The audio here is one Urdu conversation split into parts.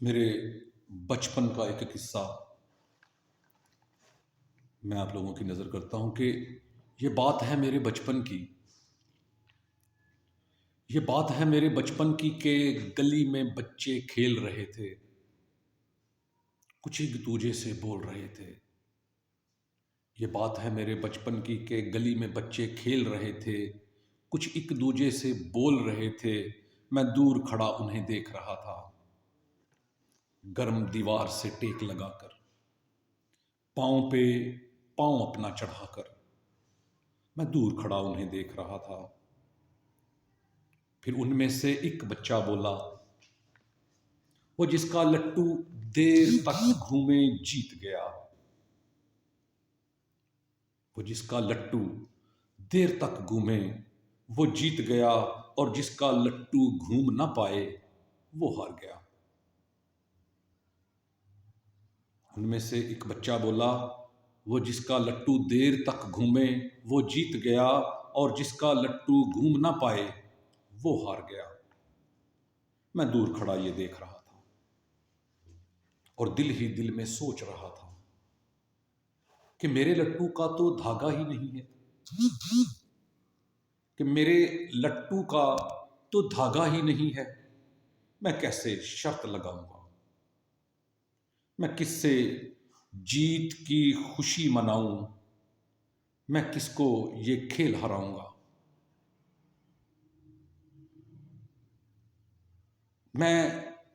میرے بچپن کا ایک قصہ میں آپ لوگوں کی نظر کرتا ہوں کہ یہ بات ہے میرے بچپن کی کہ گلی میں بچے کھیل رہے تھے، کچھ ایک دوجے سے بول رہے تھے۔ یہ بات ہے میرے بچپن کی کہ گلی میں بچے کھیل رہے تھے، کچھ ایک دوجے سے بول رہے تھے۔ میں دور کھڑا انہیں دیکھ رہا تھا، گرم دیوار سے ٹیک لگا کر، پاؤں پہ پاؤں اپنا چڑھا کر میں دور کھڑا انہیں دیکھ رہا تھا۔ پھر ان میں سے ایک بچہ بولا، وہ جس کا لٹو دیر تک گھومے جیت گیا۔ وہ جس کا لٹو دیر تک گھومے وہ جیت گیا، اور جس کا لٹو گھوم نہ پائے وہ ہار گیا۔ ان میں سے ایک بچہ بولا، وہ جس کا لٹو دیر تک گھومے وہ جیت گیا، اور جس کا لٹو گھوم نہ پائے وہ ہار گیا۔ میں دور کھڑا یہ دیکھ رہا تھا اور دل ہی دل میں سوچ رہا تھا کہ میرے لٹو کا تو دھاگا ہی نہیں ہے، کہ میرے لٹو کا تو دھاگا ہی نہیں ہے۔ میں کیسے شرط لگاؤں گا؟ میں کس سے جیت کی خوشی مناؤں؟ میں کس کو یہ کھیل ہراؤں گا؟ میں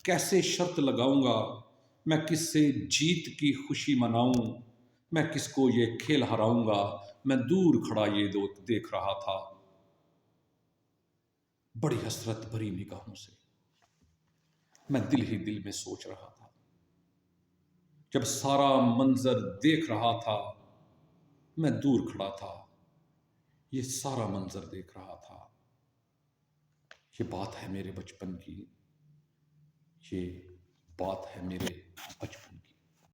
کیسے شرط لگاؤں گا؟ میں کس سے جیت کی خوشی مناؤں؟ میں کس کو یہ کھیل ہراؤں گا؟ میں دور کھڑا یہ دیکھ رہا تھا، بڑی حسرت بھری نگاہوں سے۔ میں دل ہی دل میں سوچ رہا تھا، جب سارا منظر دیکھ رہا تھا، میں دور کھڑا تھا، یہ سارا منظر دیکھ رہا تھا۔ یہ بات ہے میرے بچپن کی، یہ بات ہے میرے بچپن کی۔